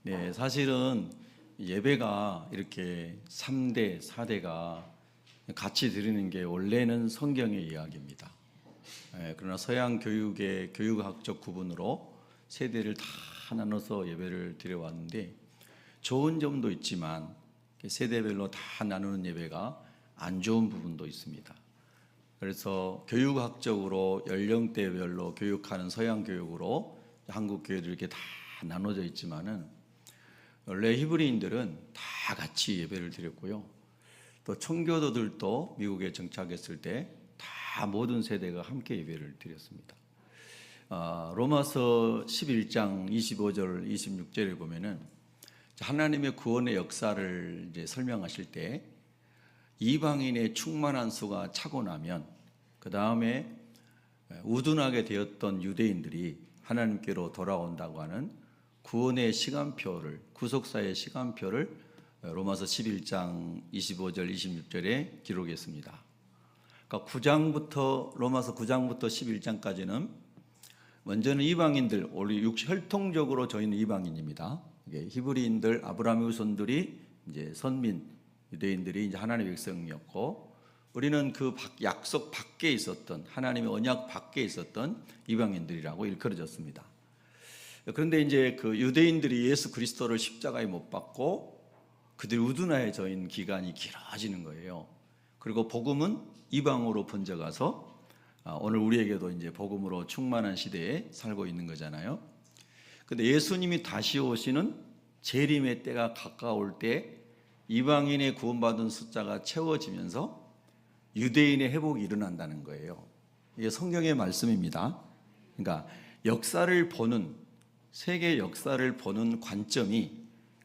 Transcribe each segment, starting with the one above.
네, 사실은 예배가 이렇게 3대, 4대가 같이 드리는 게 원래는 성경의 이야기입니다. 그러나 서양 교육의 교육학적 구분으로 세대를 다 나눠서 예배를 드려왔는데 좋은 점도 있지만 세대별로 다 나누는 예배가 안 좋은 부분도 있습니다. 그래서 교육학적으로 연령대별로 교육하는 서양 교육으로 한국 교회들 이렇게 다 나눠져 있지만은 원래 히브리인들은 다 같이 예배를 드렸고요. 또 청교도들도 미국에 정착했을 때 다 모든 세대가 함께 예배를 드렸습니다. 로마서 11장 25절 26절에 보면은 하나님의 구원의 역사를 이제 설명하실 때 이방인의 충만한 수가 차고 나면 그 다음에 우둔하게 되었던 유대인들이 하나님께로 돌아온다고 하는 구원의 시간표를, 구속사의 시간표를 로마서 11장 25절 26절에 기록했습니다. 그러니까 로마서 9장부터 11장까지는 먼저는 이방인들, 우리 혈통적으로 저희는 이방인입니다. 히브리인들, 아브라함의 후손들이 이제 선민 유대인들이 이제 하나님의 백성이었고, 우리는 그 약속 밖에 있었던, 하나님의 언약 밖에 있었던 이방인들이라고 일컬어졌습니다. 그런데 이제 그 유대인들이 예수 그리스도를 십자가에 못 박고 그들이 우둔하여져 있는 기간이 길어지는 거예요. 그리고 복음은 이방으로 번져가서 오늘 우리에게도 이제 복음으로 충만한 시대에 살고 있는 거잖아요. 근데 예수님이 다시 오시는 재림의 때가 가까울 때 이방인의 구원받은 숫자가 채워지면서 유대인의 회복이 일어난다는 거예요. 이게 성경의 말씀입니다. 그러니까 세계 역사를 보는 관점이,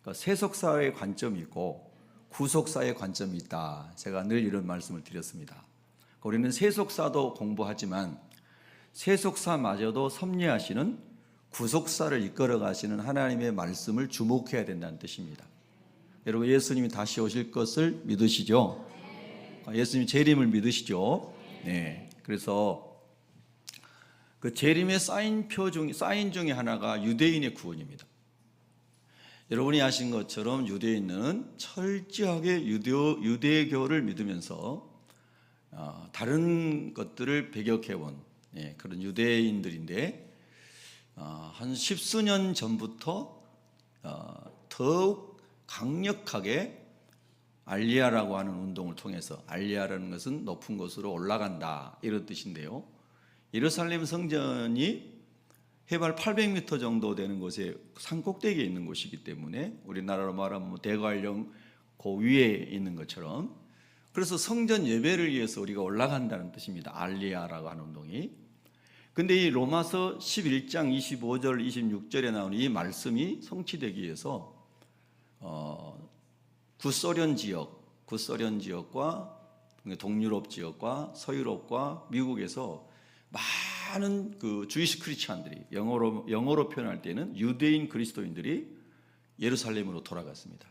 그러니까 세속사의 관점이 있고 구속사의 관점이 있다. 제가 늘 이런 말씀을 드렸습니다. 우리는 세속사도 공부하지만 세속사마저도 섭리하시는 구속사를 이끌어 가시는 하나님의 말씀을 주목해야 된다는 뜻입니다. 여러분, 예수님이 다시 오실 것을 믿으시죠? 예수님 재림을 믿으시죠? 네. 그래서 그 재림의 사인 중에 하나가 유대인의 구원입니다. 여러분이 아신 것처럼 유대인은 철저하게 유대교를 믿으면서 다른 것들을 배격해온 그런 유대인들인데, 한 십수년 전부터 더욱 강력하게 알리야라고 하는 운동을 통해서, 알리야라는 것은 높은 곳으로 올라간다 이런 뜻인데요, 예루살렘 성전이 해발 800m 정도 되는 곳에 산꼭대기에 있는 곳이기 때문에 우리나라로 말하면 대관령 그 위에 있는 것처럼, 그래서 성전 예배를 위해서 우리가 올라간다는 뜻입니다. 알리야라고 하는 운동이. 근데 이 로마서 11장 25절 26절에 나오는 이 말씀이 성취되기 위해서 구소련 지역과 동유럽 지역과 서유럽과 미국에서 많은 그 주이시 크리스찬들이, 영어로 표현할 때는 유대인 그리스도인들이 예루살렘으로 돌아갔습니다.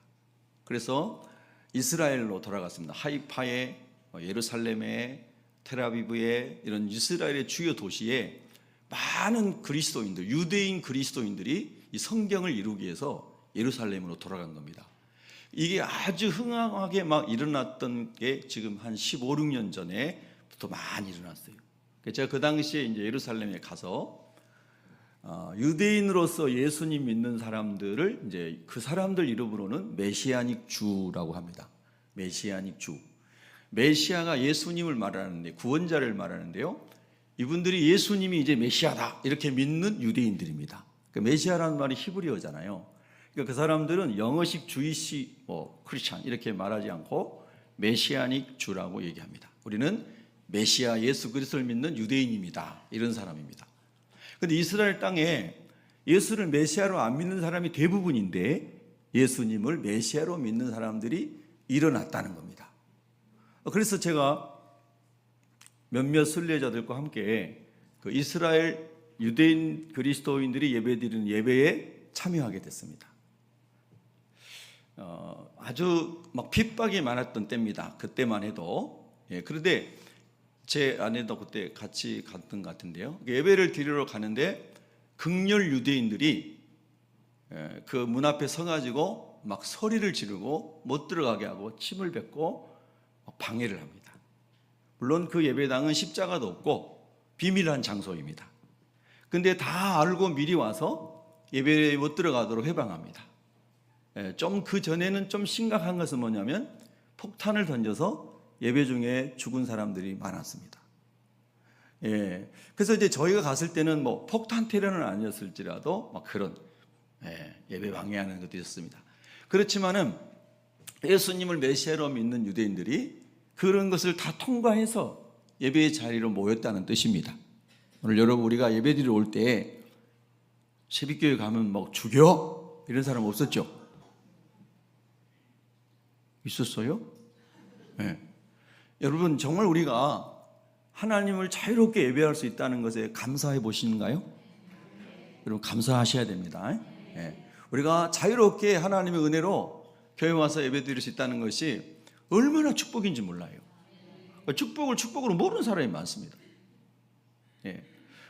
그래서 이스라엘로 돌아갔습니다. 하이파에, 예루살렘에, 텔아비브에, 이런 이스라엘의 주요 도시에 많은 그리스도인들, 유대인 그리스도인들이 이 성경을 이루기 위해서 예루살렘으로 돌아간 겁니다. 이게 아주 흥황하게 막 일어났던 게 지금 한 15, 16년 전에부터 많이 일어났어요. 제가 그 당시에 이제 예루살렘에 가서 유대인으로서 예수님 믿는 사람들을, 이제 그 사람들 이름으로는 메시아닉 주라고 합니다. 메시아닉 주. 메시아가 예수님을 말하는데, 구원자를 말하는데요, 이분들이 예수님이 이제 메시아다 이렇게 믿는 유대인들입니다. 그러니까 메시아라는 말이 히브리어잖아요. 그러니까 그 사람들은 영어식 주이시 크리스찬 이렇게 말하지 않고 메시아닉 주라고 얘기합니다. 우리는 메시아 예수 그리스도를 믿는 유대인입니다, 이런 사람입니다. 그런데 이스라엘 땅에 예수를 메시아로 안 믿는 사람이 대부분인데 예수님을 메시아로 믿는 사람들이 일어났다는 겁니다. 그래서 제가 몇몇 순례자들과 함께 그 이스라엘 유대인 그리스도인들이 예배드리는 예배에 참여하게 됐습니다. 아주 막 핍박이 많았던 때입니다. 그때만 해도. 그런데 제 아내도 그때 같이 갔던 것 같은데요, 예배를 드리러 가는데 극렬 유대인들이 그 문 앞에 서가지고 막 소리를 지르고 못 들어가게 하고 침을 뱉고 방해를 합니다. 물론 그 예배당은 십자가도 없고 비밀한 장소입니다. 근데 다 알고 미리 와서 예배에 못 들어가도록 해방합니다. 좀 그 전에는 좀 심각한 것은 뭐냐면 폭탄을 던져서 예배 중에 죽은 사람들이 많았습니다. 그래서 이제 저희가 갔을 때는 뭐 폭탄 테러는 아니었을지라도 막 그런 예배 방해하는 것도 있었습니다. 그렇지만은 예수님을 메시아로 믿는 유대인들이 그런 것을 다 통과해서 예배의 자리로 모였다는 뜻입니다. 오늘 여러분 우리가 예배드리러 올 때 새벽교회 가면 막 죽여? 이런 사람 없었죠? 있었어요? 여러분 정말 우리가 하나님을 자유롭게 예배할 수 있다는 것에 감사해 보시는가요? 여러분 감사하셔야 됩니다. 우리가 자유롭게 하나님의 은혜로 교회 와서 예배드릴 수 있다는 것이 얼마나 축복인지 몰라요. 축복을 축복으로 모르는 사람이 많습니다.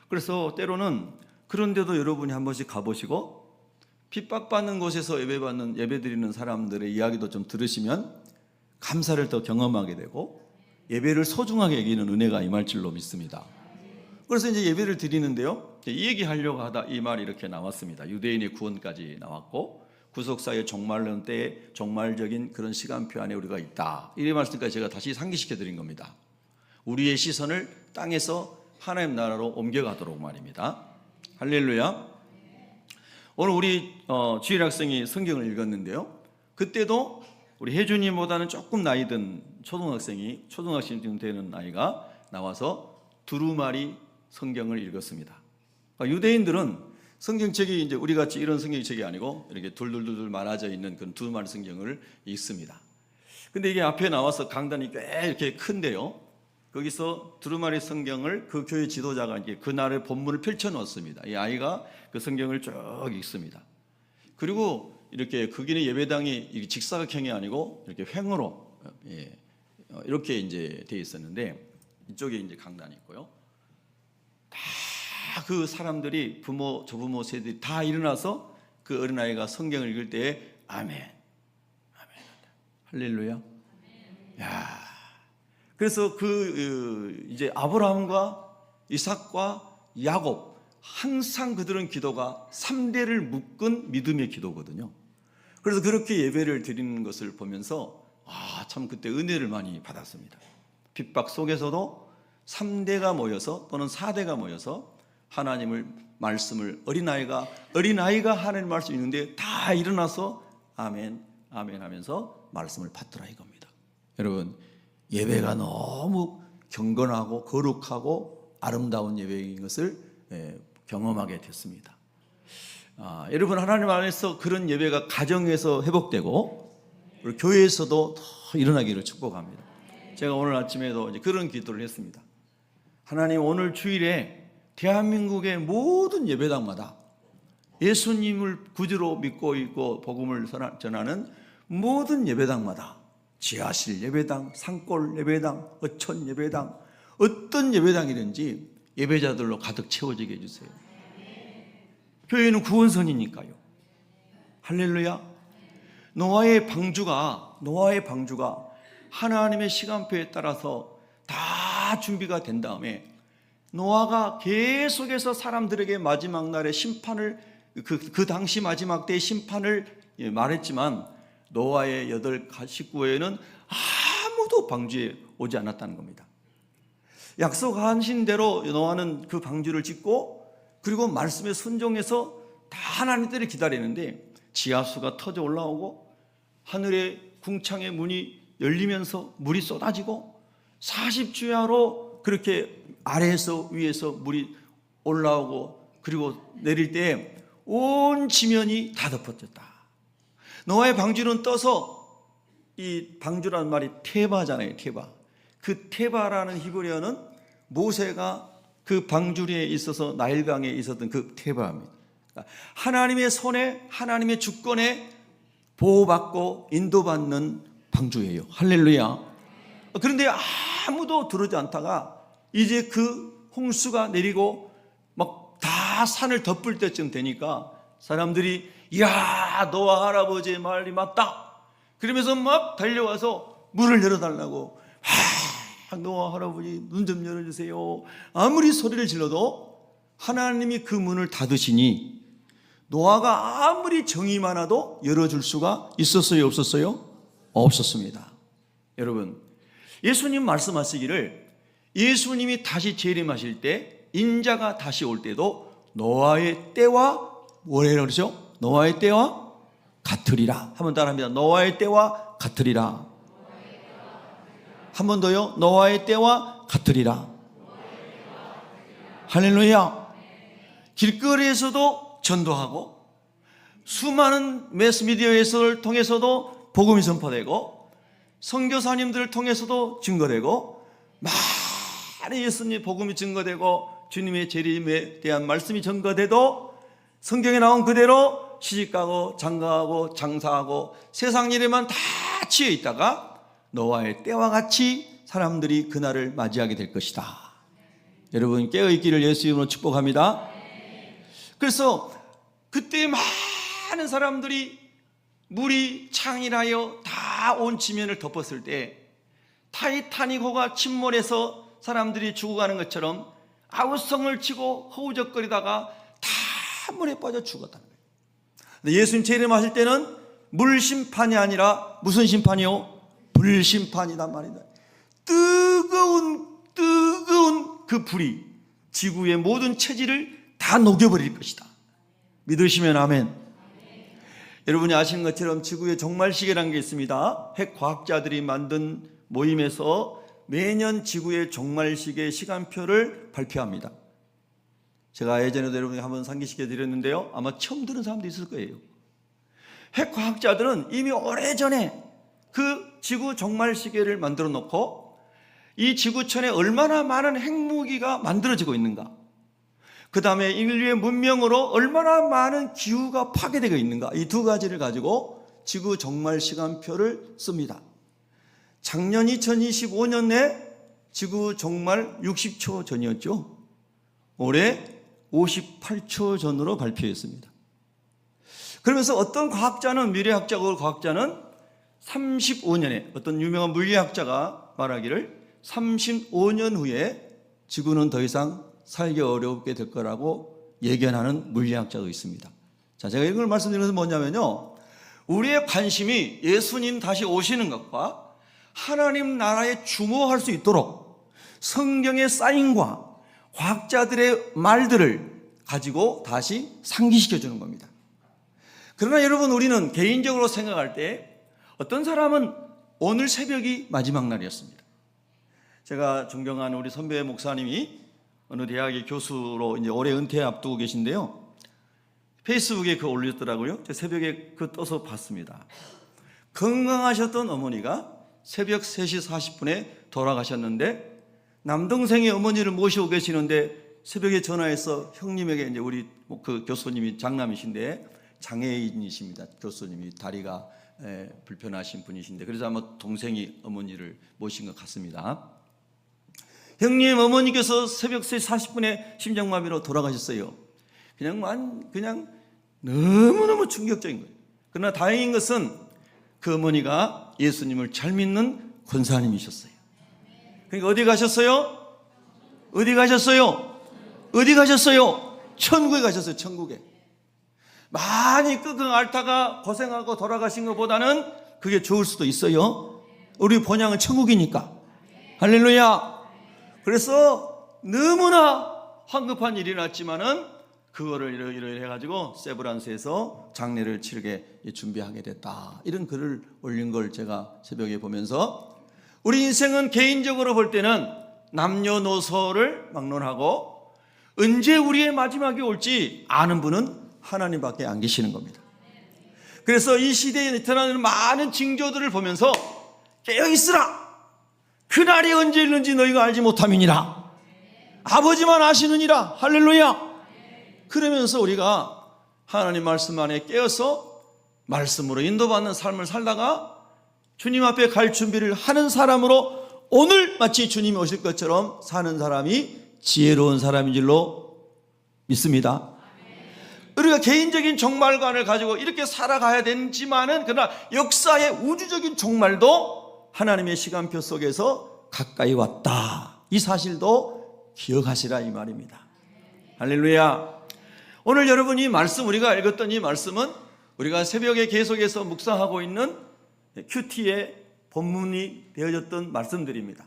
그래서 때로는 그런데도 여러분이 한 번씩 가보시고 핍박받는 곳에서 예배드리는 사람들의 이야기도 좀 들으시면 감사를 더 경험하게 되고 예배를 소중하게 여기는 은혜가 임할 줄로 믿습니다. 그래서 이제 예배를 드리는데요, 이 얘기하려고 하다 이 말이 이렇게 나왔습니다. 유대인의 구원까지 나왔고 구속사의 종말론 때의 종말적인 그런 시간표 안에 우리가 있다. 이 말씀까지 제가 다시 상기시켜 드린 겁니다. 우리의 시선을 땅에서 하나님 나라로 옮겨가도록 말입니다. 할렐루야. 오늘 우리 주일 학생이 성경을 읽었는데요, 그때도 우리 혜준이보다는 조금 나이 든 초등학생 되는 아이가 나와서 두루마리 성경을 읽었습니다. 유대인들은 성경책이 이제 우리 같이 이런 성경책이 아니고 이렇게 둘둘둘 말아져 있는 그런 두루마리 성경을 읽습니다. 근데 이게 앞에 나와서 강단이 꽤 이렇게 큰데요, 거기서 두루마리 성경을 그 교회 지도자가 이제 그날의 본문을 펼쳐 놓습니다. 이 아이가 그 성경을 쭉 읽습니다. 그리고 이렇게 거기는 예배당이 직사각형이 아니고 이렇게 횡으로 이렇게 이제 돼 있었는데 이쪽에 이제 강단이 있고요. 다 그 사람들이 부모, 조부모 세대들이 다 일어나서 그 어린아이가 성경을 읽을 때에 아멘, 아멘, 할렐루야. 야, 그래서 이제 아브라함과 이삭과 야곱 항상 그들은 기도가 3대를 묶은 믿음의 기도거든요. 그래서 그렇게 예배를 드리는 것을 보면서 참 그때 은혜를 많이 받았습니다. 핍박 속에서도 3대가 모여서 또는 4대가 모여서 하나님을 말씀을 어린아이가 하나님 말씀 읽는데 다 일어나서 아멘 아멘 하면서 말씀을 받더라 이겁니다. 여러분 예배가 너무 경건하고 거룩하고 아름다운 예배인 것을 경험하게 됐습니다. 여러분 하나님 안에서 그런 예배가 가정에서 회복되고 그리고 교회에서도 더 일어나기를 축복합니다. 제가 오늘 아침에도 이제 그런 기도를 했습니다. 하나님 오늘 주일에 대한민국의 모든 예배당마다 예수님을 구주로 믿고 있고 복음을 전하는 모든 예배당마다 지하실 예배당, 산골 예배당, 어촌 예배당, 어떤 예배당이든지 예배자들로 가득 채워지게 해주세요. 교회는 구원선이니까요. 할렐루야. 노아의 방주가 하나님의 시간표에 따라서 다 준비가 된 다음에 노아가 계속해서 사람들에게 마지막 날의 심판을 그 당시 마지막 때의 심판을 말했지만 노아의 8 식구에는 아무도 방주에 오지 않았다는 겁니다. 약속하신 대로 노아는 그 방주를 짓고 그리고 말씀에 순종해서 다 하나님 때를 기다리는데 지하수가 터져 올라오고 하늘의 궁창의 문이 열리면서 물이 쏟아지고 40주야로 그렇게 아래에서 위에서 물이 올라오고 그리고 내릴 때 온 지면이 다 덮어졌다. 노아의 방주는 떠서 이 방주라는 말이 테바잖아요. 테바. 그 테바라는 히브리어는 모세가 그 방주리에 있어서 나일강에 있었던 그 테바입니다. 하나님의 손에 하나님의 주권에 보호받고 인도받는 방주예요. 할렐루야. 그런데 아무도 들어오지 않다가 이제 그 홍수가 내리고 막 다 산을 덮을 때쯤 되니까 사람들이 이야, 노아 할아버지의 말이 맞다. 그러면서 막 달려와서 문을 열어달라고. 노아 할아버지 문 좀 열어주세요. 아무리 소리를 질러도 하나님이 그 문을 닫으시니 노아가 아무리 정이 많아도 열어줄 수가 있었어요, 없었어요? 없었습니다. 여러분, 예수님 말씀하시기를 예수님이 다시 재림하실 때, 인자가 다시 올 때도 노아의 때와 뭐래요 그러죠? 노아의 때와 같으리라. 한 번 따라합니다. 노아의 때와 같으리라. 한 번 더요. 노아의 때와 같으리라. 할렐루야. 길거리에서도 전도하고 수많은 매스미디어에서를 통해서도 복음이 전파되고 선교사님들을 통해서도 증거되고 많은 예수님의 복음이 증거되고 주님의 재림에 대한 말씀이 증거돼도 성경에 나온 그대로 시집가고 장가하고 장사하고 세상 일에만 다 치여 있다가 노아의 때와 같이 사람들이 그날을 맞이하게 될 것이다. 여러분 깨어있기를 예수 이름으로 축복합니다. 그래서 그때 많은 사람들이 물이 창이라여 다 온 지면을 덮었을 때 타이타닉호가 침몰해서 사람들이 죽어가는 것처럼 아우성을 치고 허우적거리다가 다 물에 빠져 죽었다는 거예요. 근데 예수님 재림하실 때는 물 심판이 아니라 무슨 심판이요? 불 심판이란 말이다. 뜨거운 그 불이 지구의 모든 체질을 다 녹여버릴 것이다. 믿으시면 아멘. 여러분이 아시는 것처럼 지구에 종말시계라는 게 있습니다. 핵과학자들이 만든 모임에서 매년 지구의 종말시계 시간표를 발표합니다. 제가 예전에도 여러분에게 한번 상기시켜 드렸는데요, 아마 처음 들은 사람도 있을 거예요. 핵과학자들은 이미 오래전에 그 지구 종말시계를 만들어 놓고 이 지구촌에 얼마나 많은 핵무기가 만들어지고 있는가, 그 다음에 인류의 문명으로 얼마나 많은 기후가 파괴되고 있는가, 이 두 가지를 가지고 지구 종말 시간표를 씁니다. 작년 2025년에 지구 종말 60초 전이었죠. 올해 58초 전으로 발표했습니다. 그러면서 어떤 과학자는, 미래학자고 과학자는 35년에 어떤 유명한 물리학자가 말하기를 35년 후에 지구는 더 이상 살기 어렵게 될 거라고 예견하는 물리학자도 있습니다. 자, 제가 이걸 말씀드리는 것은 뭐냐면요, 우리의 관심이 예수님 다시 오시는 것과 하나님 나라에 주목할 수 있도록 성경의 사인과 과학자들의 말들을 가지고 다시 상기시켜 주는 겁니다. 그러나 여러분, 우리는 개인적으로 생각할 때 어떤 사람은 오늘 새벽이 마지막 날이었습니다. 제가 존경하는 우리 선배 목사님이 어느 대학의 교수로 이제 올해 은퇴 앞두고 계신데요, 페이스북에 그거 올렸더라고요. 제가 새벽에 그거 떠서 봤습니다. 건강하셨던 어머니가 새벽 3시 40분에 돌아가셨는데 남동생이 어머니를 모시고 계시는데 새벽에 전화해서 형님에게, 이제 우리 그 교수님이 장남이신데 장애인이십니다. 교수님이 다리가 불편하신 분이신데, 그래서 아마 동생이 어머니를 모신 것 같습니다. 형님, 어머니께서 새벽 3시 40분에 심장마비로 돌아가셨어요. 그냥 너무너무 충격적인 거예요. 그러나 다행인 것은 그 어머니가 예수님을 잘 믿는 권사님이셨어요. 그러니까 어디 가셨어요? 어디 가셨어요? 어디 가셨어요? 천국에 가셨어요. 천국에. 많이 끙끙 앓다가 고생하고 돌아가신 것보다는 그게 좋을 수도 있어요. 우리 본향은 천국이니까. 할렐루야. 그래서 너무나 황급한 일이 났지만은 그거를 이러 해가지고 세브란스에서 장례를 치르게 준비하게 됐다. 이런 글을 올린 걸 제가 새벽에 보면서, 우리 인생은 개인적으로 볼 때는 남녀노소를 막론하고 언제 우리의 마지막이 올지 아는 분은 하나님밖에 안 계시는 겁니다. 그래서 이 시대에 나타나는 많은 징조들을 보면서 깨어있으라, 그날이 언제 있는지 너희가 알지 못함이니라, 아버지만 아시느니라. 할렐루야. 그러면서 우리가 하나님 말씀 안에 깨어서 말씀으로 인도받는 삶을 살다가 주님 앞에 갈 준비를 하는 사람으로 오늘 마치 주님이 오실 것처럼 사는 사람이 지혜로운 사람인 줄로 믿습니다. 우리가 개인적인 종말관을 가지고 이렇게 살아가야 되지만은 그러나 역사의 우주적인 종말도 하나님의 시간표 속에서 가까이 왔다. 이 사실도 기억하시라 이 말입니다. 할렐루야. 오늘 여러분 이 말씀, 우리가 읽었던 이 말씀은 우리가 새벽에 계속해서 묵상하고 있는 큐티의 본문이 되어졌던 말씀들입니다.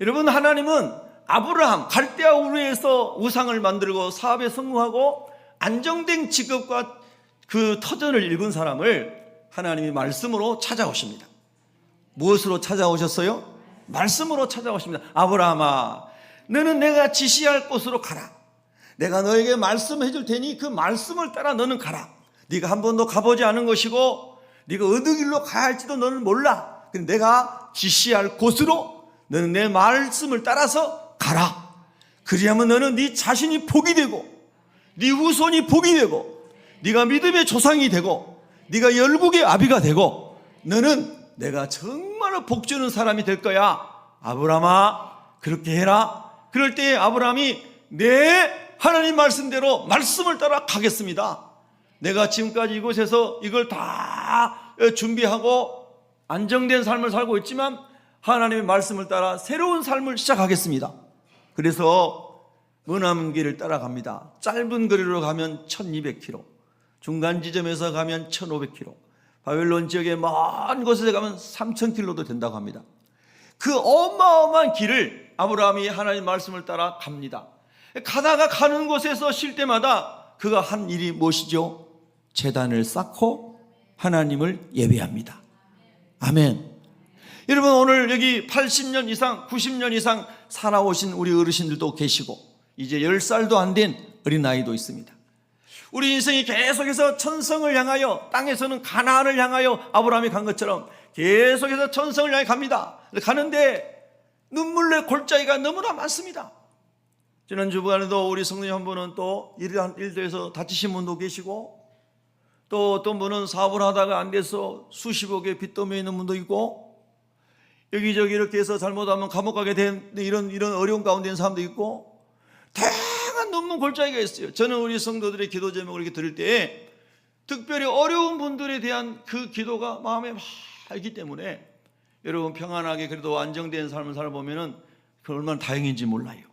여러분, 하나님은 아브라함, 갈대아 우르에서 우상을 만들고 사업에 성공하고 안정된 직업과 그 터전을 읽은 사람을 하나님이 말씀으로 찾아오십니다. 무엇으로 찾아오셨어요? 말씀으로 찾아오십니다. 아브라함아, 너는 내가 지시할 곳으로 가라. 내가 너에게 말씀해 줄 테니 그 말씀을 따라 너는 가라. 네가 한 번도 가보지 않은 것이고 네가 어느 길로 가야 할지도 너는 몰라. 근데 내가 지시할 곳으로 너는 내 말씀을 따라서 가라. 그리하면 너는 네 자신이 복이 되고 네 후손이 복이 되고 네가 믿음의 조상이 되고 네가 열국의 아비가 되고 너는 내가 정말로 복주는 사람이 될 거야. 아브라함아, 그렇게 해라. 그럴 때에 아브라함이 네, 하나님 말씀대로 말씀을 따라 가겠습니다. 내가 지금까지 이곳에서 이걸 다 준비하고 안정된 삶을 살고 있지만 하나님의 말씀을 따라 새로운 삶을 시작하겠습니다. 그래서 머나먼 길을 따라갑니다. 짧은 거리로 가면 1200km, 중간 지점에서 가면 1500km, 바벨론 지역의 먼 곳에 가면 3000km도 된다고 합니다. 그 어마어마한 길을 아브라함이 하나님 말씀을 따라 갑니다. 가다가 가는 곳에서 쉴 때마다 그가 한 일이 무엇이죠? 제단을 쌓고 하나님을 예배합니다. 아멘. 여러분, 오늘 여기 80년 이상 90년 이상 살아오신 우리 어르신들도 계시고 이제 10살도 안 된 어린아이도 있습니다. 우리 인생이 계속해서 천성을 향하여, 땅에서는 가나안을 향하여 아브라함이 간 것처럼 계속해서 천성을 향해 갑니다. 가는데 눈물의 골짜기가 너무나 많습니다. 지난 주간에도 우리 성도님 한 분은 또 일도에서 다치신 분도 계시고 또 어떤 분은 사업을 하다가 안 돼서 수십억의 빚더미에 있는 분도 있고 여기저기 이렇게 해서 잘못하면 감옥 가게 된 이런 어려운 가운데 있는 사람도 있고 다양한 눈물 골짜기가 있어요. 저는 우리 성도들의 기도 제목을 이렇게 들을 때 특별히 어려운 분들에 대한 그 기도가 마음에 맑기 때문에 여러분 평안하게 그래도 안정된 삶을 살아보면 그 얼마나 다행인지 몰라요.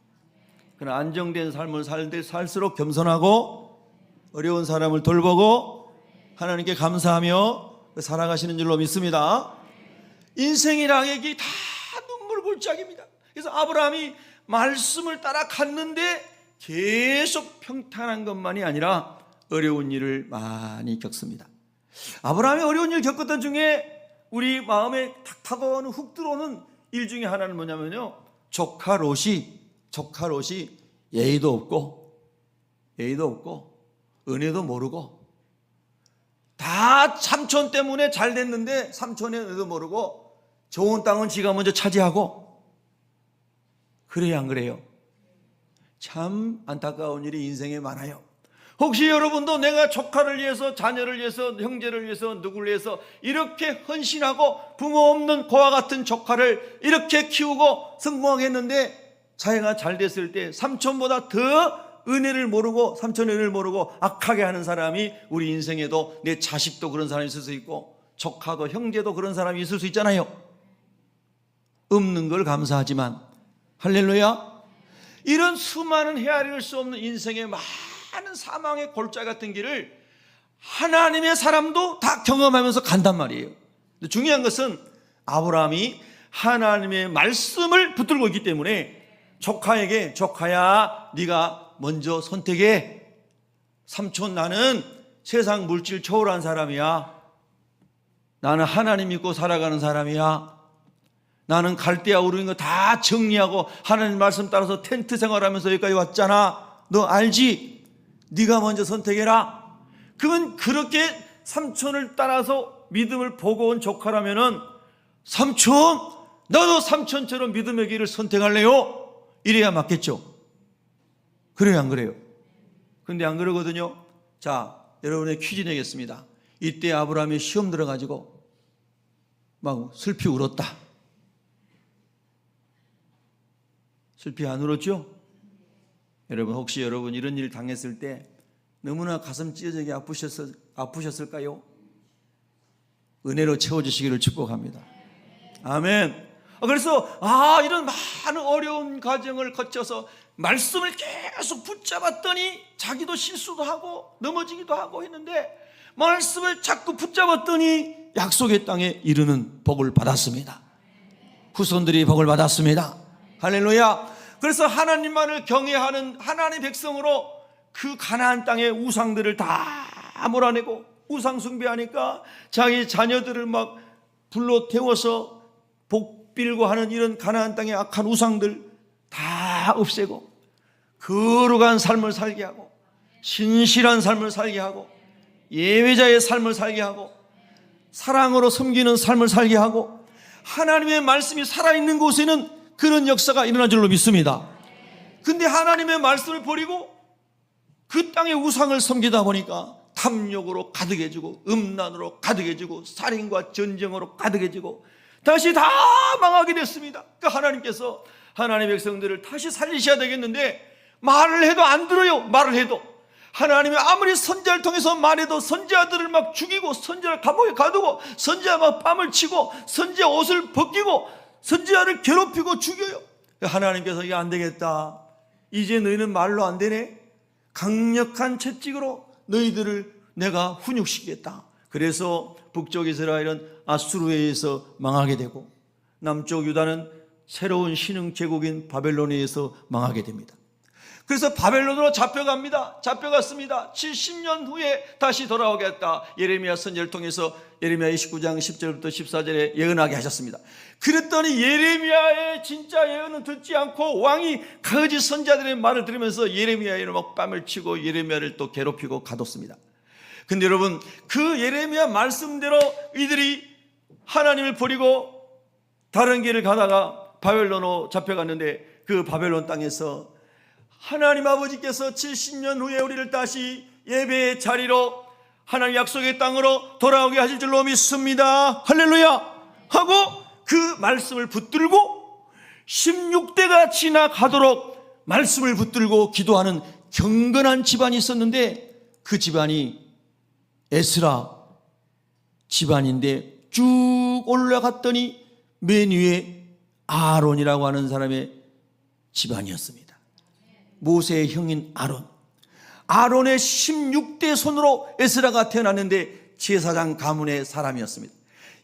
그러나 안정된 삶을 살수록 겸손하고 어려운 사람을 돌보고 하나님께 감사하며 살아가시는 줄로 믿습니다. 인생이라는 게 다 눈물 골짜기입니다. 그래서 아브라함이 말씀을 따라 갔는데 계속 평탄한 것만이 아니라 어려운 일을 많이 겪습니다. 아브라함이 어려운 일을 겪었던 중에 우리 마음에 탁 타고 훅 들어오는 일 중에 하나는 뭐냐면요, 조카 롯이 예의도 없고 은혜도 모르고 다 삼촌 때문에 잘 됐는데 삼촌의 은혜도 모르고 좋은 땅은 지가 먼저 차지하고, 그래요 안 그래요? 참 안타까운 일이 인생에 많아요. 혹시 여러분도 내가 조카를 위해서, 자녀를 위해서, 형제를 위해서, 누구를 위해서 이렇게 헌신하고 부모 없는 고아 같은 조카를 이렇게 키우고 성공하게 했는데 자기가 잘 됐을 때 삼촌보다 더 은혜를 모르고, 삼촌의 은혜를 모르고 악하게 하는 사람이 우리 인생에도, 내 자식도 그런 사람이 있을 수 있고 조카도 형제도 그런 사람이 있을 수 있잖아요. 없는 걸 감사하지만, 할렐루야. 이런 수많은 헤아릴 수 없는 인생의 많은 사망의 골짜기 같은 길을 하나님의 사람도 다 경험하면서 간단 말이에요. 근데 중요한 것은 아브라함이 하나님의 말씀을 붙들고 있기 때문에 조카에게, 조카야 네가 먼저 선택해. 삼촌, 나는 세상 물질 초월한 사람이야. 나는 하나님 믿고 살아가는 사람이야. 나는 갈대아 우르인 거 다 정리하고 하나님 말씀 따라서 텐트 생활하면서 여기까지 왔잖아. 너 알지? 네가 먼저 선택해라. 그건 그렇게 삼촌을 따라서 믿음을 보고 온 조카라면은 삼촌, 나도 삼촌처럼 믿음의 길을 선택할래요. 이래야 맞겠죠. 그래요 안 그래요? 근데 안 그러거든요. 자, 여러분의 퀴즈 내겠습니다. 이때 아브라함이 시험 들어가지고 막 슬피 울었다. 슬피 안 울었죠? 여러분, 혹시 여러분 이런 일 당했을 때 너무나 가슴 찢어지게 아프셨을까요? 은혜로 채워주시기를 축복합니다. 아멘. 그래서 이런 많은 어려운 과정을 거쳐서 말씀을 계속 붙잡았더니 자기도 실수도 하고 넘어지기도 하고 했는데 말씀을 자꾸 붙잡았더니 약속의 땅에 이르는 복을 받았습니다. 후손들이 복을 받았습니다. 할렐루야. 그래서 하나님만을 경외하는 하나님의 백성으로 그 가나안 땅의 우상들을 다 몰아내고 우상 숭배하니까 자기 자녀들을 막 불러 태워서 복 빌고 하는 이런 가나안 땅의 악한 우상들 다 없애고 거룩한 삶을 살게 하고 신실한 삶을 살게 하고 예배자의 삶을 살게 하고 사랑으로 섬기는 삶을 살게 하고 하나님의 말씀이 살아있는 곳에는 그런 역사가 일어날 줄로 믿습니다. 근데 하나님의 말씀을 버리고 그 땅의 우상을 섬기다 보니까 탐욕으로 가득해지고 음란으로 가득해지고 살인과 전쟁으로 가득해지고 다시 다 망하게 됐습니다. 그러니까 하나님께서 하나님의 백성들을 다시 살리셔야 되겠는데 말을 해도 안 들어요. 말을 해도 하나님이 아무리 선지자를 통해서 말해도 선지자들을 막 죽이고 선지자를 감옥에 가두고 선지자 막 뺨을 치고 선지자 옷을 벗기고 선지자를 괴롭히고 죽여요. 하나님께서 이게 안 되겠다. 이제 너희는 말로 안 되네. 강력한 채찍으로 너희들을 내가 훈육시키겠다. 그래서 북쪽 이스라엘은 아수르에 의해서 망하게 되고 남쪽 유다는 새로운 신흥 제국인 바벨론에 의해서 망하게 됩니다. 그래서 바벨론으로 잡혀갔습니다. 70년 후에 다시 돌아오겠다. 예레미야 선지자를 통해서 예레미야 29장 10절부터 14절에 예언하게 하셨습니다. 그랬더니 예레미야의 진짜 예언은 듣지 않고 왕이 거짓 선지자들의 말을 들으면서 예레미야에 막 뺨을 치고 예레미야를 또 괴롭히고 가뒀습니다. 근데 여러분 그 예레미야 말씀대로 이들이 하나님을 버리고 다른 길을 가다가 바벨론으로 잡혀갔는데 그 바벨론 땅에서 하나님 아버지께서 70년 후에 우리를 다시 예배의 자리로 하나님 약속의 땅으로 돌아오게 하실 줄로 믿습니다. 할렐루야 하고 그 말씀을 붙들고 16대가 지나가도록 말씀을 붙들고 기도하는 경건한 집안이 있었는데 그 집안이 에스라 집안인데 쭉 올라갔더니 맨 위에 아론이라고 하는 사람의 집안이었습니다. 모세의 형인 아론의 16대 손으로 에스라가 태어났는데 제사장 가문의 사람이었습니다.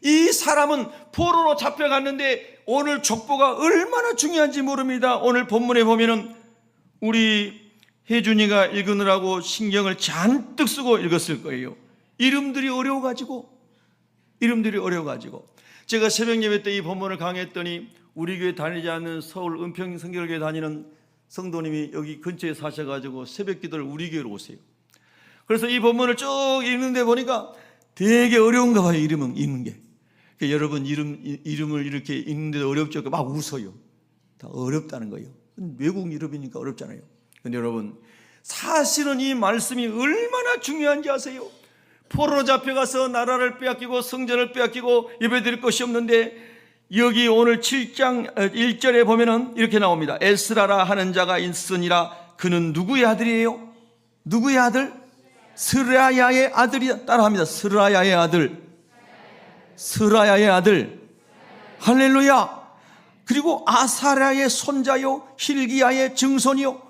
이 사람은 포로로 잡혀갔는데 오늘 족보가 얼마나 중요한지 모릅니다. 오늘 본문에 보면은 우리 혜준이가 읽으느라고 신경을 잔뜩 쓰고 읽었을 거예요. 이름들이 어려워가지고 제가 새벽 예배 때 이 본문을 강의했더니 우리 교회 다니지 않는 서울 은평 성결교회 다니는 성도님이 여기 근처에 사셔가지고 새벽 기도를 우리 교회로 오세요. 그래서 이 본문을 쭉 읽는데 보니까 되게 어려운가 봐요. 이름은 읽는 게. 그러니까 여러분 이름을 이렇게 읽는데도 어렵죠. 막 웃어요. 다 어렵다는 거예요. 외국 이름이니까 어렵잖아요. 근데 여러분 사실은 이 말씀이 얼마나 중요한지 아세요? 포로로 잡혀가서 나라를 빼앗기고 성전을 빼앗기고 예배드릴 것이 없는데 여기 오늘 7장 1절에 보면은 이렇게 나옵니다. 에스라라 하는 자가 있으니라. 그는 누구의 아들이에요? 누구의 아들? 스라야의 아들이다. 따라합니다. 스라야의 아들. 할렐루야. 그리고 아사랴의 손자요 hil기야의 증손이요.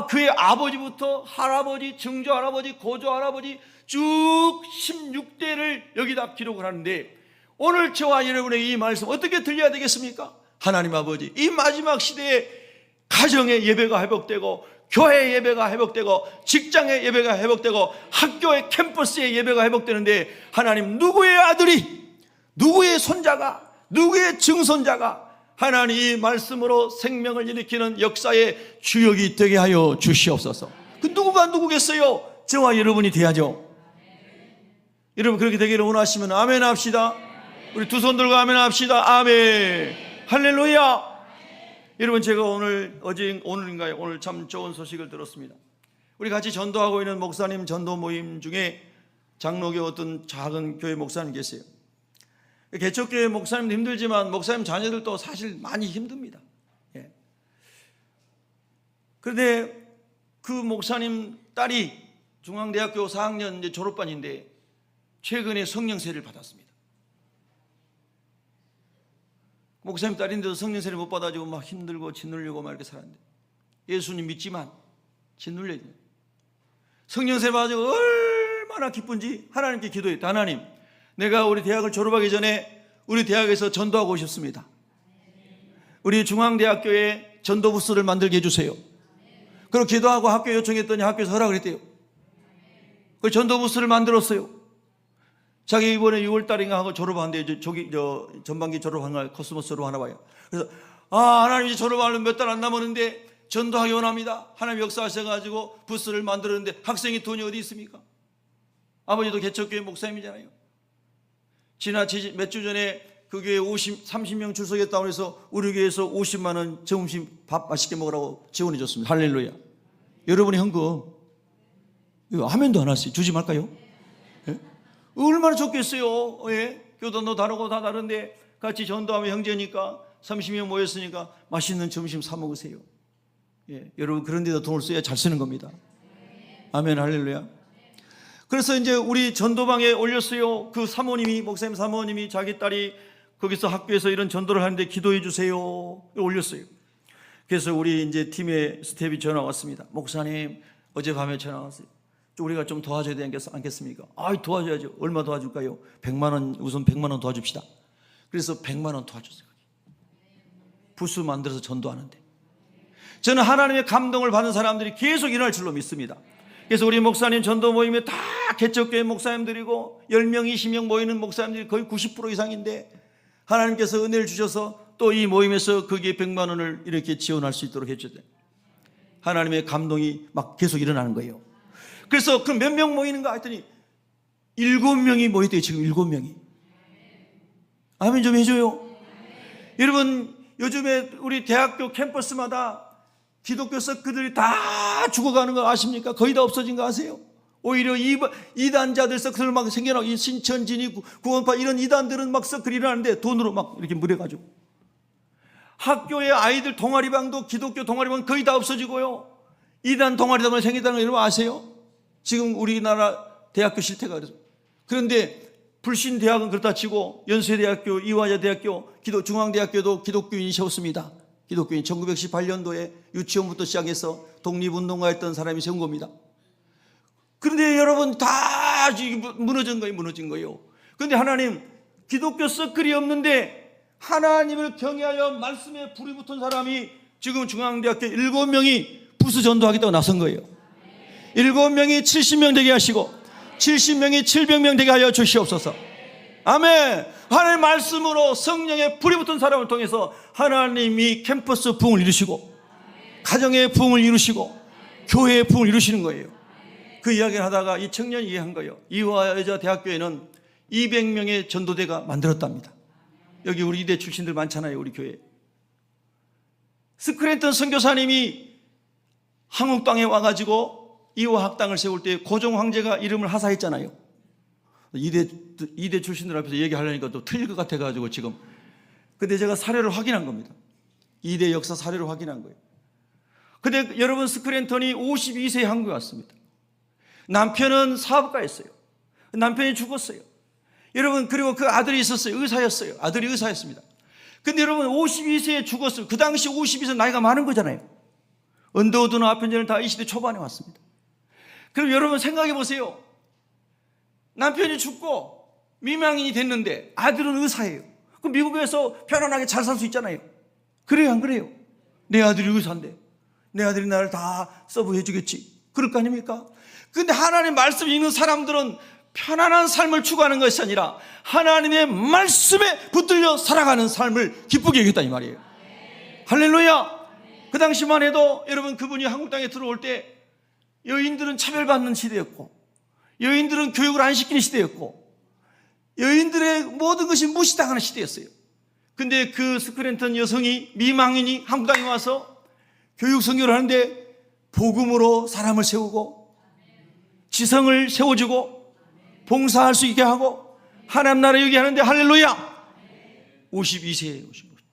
그의 아버지부터 할아버지, 증조할아버지, 고조할아버지 쭉 16대를 여기다 기록을 하는데 오늘 저와 여러분의 이 말씀 어떻게 들려야 되겠습니까? 하나님 아버지, 이 마지막 시대에 가정의 예배가 회복되고 교회 예배가 회복되고 직장의 예배가 회복되고 학교의 캠퍼스의 예배가 회복되는데 하나님 누구의 아들이, 누구의 손자가, 누구의 증손자가 하나님 이 말씀으로 생명을 일으키는 역사의 주역이 되게 하여 주시옵소서. 그 누구가 누구겠어요? 저와 여러분이 돼야죠. 여러분 그렇게 되기를 원하시면 아멘 합시다. 우리 두 손 들고 아멘 합시다. 아멘. 할렐루야. 여러분 제가 오늘인가요? 오늘 참 좋은 소식을 들었습니다. 우리 같이 전도하고 있는 목사님 전도 모임 중에 장로교 어떤 작은 교회 목사님 계세요. 개척교회 목사님도 힘들지만 목사님 자녀들도 사실 많이 힘듭니다. 그런데 그 목사님 딸이 중앙대학교 4학년 이제 졸업반인데 최근에 성령세를 받았습니다. 목사님 딸인데도 성령세를 못 받아가지고 막 힘들고 짓누르려고 막 이렇게 살았는데, 예수님 믿지만 짓눌려야 돼. 성령세를 받아가지고 얼마나 기쁜지 하나님께 기도했다. 하나님, 내가 우리 대학을 졸업하기 전에 우리 대학에서 전도하고 싶습니다. 우리 중앙대학교에 전도부스를 만들게 해주세요. 그리고 기도하고 학교에 요청했더니 학교에서 허락을 했대요. 그 전도부스를 만들었어요. 자기 이번에 6월달인가 하고 졸업하는데, 전반기 졸업한 거 코스모스로 하나 봐요. 그래서 하나님 이제 졸업하려면 몇 달 안 남았는데 전도하기 원합니다. 하나님 역사하셔가지고 부스를 만들었는데 학생이 돈이 어디 있습니까? 아버지도 개척교회 목사님이잖아요. 지난 몇 주 전에 그 교회 30명 출석했다고 해서 우리 교회에서 50만 원 점심 밥 맛있게 먹으라고 지원해 줬습니다. 할렐루야. 여러분의 현금 이거 아멘도 안 하세요. 주지 말까요? 예? 얼마나 좋겠어요. 예? 교단도 다르고 다 다른데 같이 전도하면 형제니까 30명 모였으니까 맛있는 점심 사 먹으세요. 예, 여러분 그런 데다 돈을 써야 잘 쓰는 겁니다. 아멘, 할렐루야. 그래서 이제 우리 전도방에 올렸어요. 그 사모님이, 목사님 사모님이 자기 딸이 거기서 학교에서 이런 전도를 하는데 기도해 주세요. 올렸어요. 그래서 우리 이제 팀의 스텝이 전화 왔습니다. 목사님, 어젯밤에 전화 왔어요. 우리가 좀 도와줘야 되지 않겠습니까? 도와줘야죠. 얼마 도와줄까요? 100만 원, 우선 100만 원 도와줍시다. 그래서 100만 원 도와줬어요. 부스 만들어서 전도하는데. 저는 하나님의 감동을 받은 사람들이 계속 일어날 줄로 믿습니다. 그래서 우리 목사님 전도 모임에 다 개척교회 목사님들이고 10명, 20명 모이는 목사님들이 거의 90% 이상인데 하나님께서 은혜를 주셔서 또 이 모임에서 거기에 100만 원을 이렇게 지원할 수 있도록 해주셨대요. 하나님의 감동이 막 계속 일어나는 거예요. 그래서 그럼 몇 명 모이는가 했더니 7명이 모였대요. 지금 7명이. 아멘 좀 해줘요. 여러분, 요즘에 우리 대학교 캠퍼스마다 기독교 서클들이 다 죽어가는 거 아십니까? 거의 다 없어진 거 아세요? 오히려 이단자들 서클을 막 생겨나고, 이 신천진이 구원파 이런 이단들은 막 서클이 일어나는데 돈으로 막 이렇게 물어가지고. 학교의 아이들 동아리방도 기독교 동아리방 거의 다 없어지고요. 이단 동아리방이 생긴다는 거 여러분 아세요? 지금 우리나라 대학교 실태가 그래서. 그런데 불신대학은 그렇다 치고 연세대학교, 이화여대학교, 중앙대학교도 기독교인이 세웠습니다. 기독교인 1918년도에 유치원부터 시작해서 독립운동가였던 사람이 세운 겁니다. 그런데 여러분 다 무너진 거예요. 그런데 하나님, 기독교 서클이 없는데 하나님을 경외하여 말씀에 불이 붙은 사람이 지금 중앙대학교 7명이 부스 전도하겠다고 나선 거예요. 7명이 70명 되게 하시고 70명이 700명 되게 하여 주시옵소서. 아멘. 하나님의 말씀으로 성령의 불이 붙은 사람을 통해서 하나님이 캠퍼스 부흥을 이루시고 가정의 부흥을 이루시고 교회의 부흥을 이루시는 거예요. 그 이야기를 하다가 이 청년이 이해한 거예요. 이화여자대학교에는 200명의 전도대가 만들었답니다. 여기 우리 이대 출신들 많잖아요. 우리 교회. 스크랜턴 선교사님이 한국 땅에 와가지고 이화학당을 세울 때 고종 황제가 이름을 하사했잖아요. 이대 출신들 앞에서 얘기하려니까 또 틀릴 것 같아가지고 지금. 근데 제가 사례를 확인한 겁니다. 이대 역사 사례를 확인한 거예요. 근데 여러분, 스크랜턴이 52세에 한국에 왔습니다. 남편은 사업가였어요. 남편이 죽었어요. 여러분, 그리고 그 아들이 있었어요. 의사였어요. 아들이 의사였습니다. 근데 여러분, 52세에 죽었어요. 그 당시 52세 나이가 많은 거잖아요. 언더우드나 아편제는 다 20대 초반에 왔습니다. 그럼 여러분 생각해 보세요. 남편이 죽고 미망인이 됐는데 아들은 의사예요. 그럼 미국에서 편안하게 잘 살 수 있잖아요. 그래요, 안 그래요? 내 아들이 의사인데 내 아들이 나를 다 서브해 주겠지. 그럴 거 아닙니까? 근데 하나님 말씀 읽는 사람들은 편안한 삶을 추구하는 것이 아니라 하나님의 말씀에 붙들려 살아가는 삶을 기쁘게 여겼다 이 말이에요. 할렐루야. 그 당시만 해도 여러분, 그분이 한국 땅에 들어올 때 여인들은 차별받는 시대였고 여인들은 교육을 안 시키는 시대였고 여인들의 모든 것이 무시당하는 시대였어요. 근데 그 스크랜턴 여성이, 미망인이 한국 땅에 와서 교육 선교를 하는데 복음으로 사람을 세우고 지성을 세워주고 봉사할 수 있게 하고 하나님 나라 여기 하는데 할렐루야. 52세에 오신 거죠.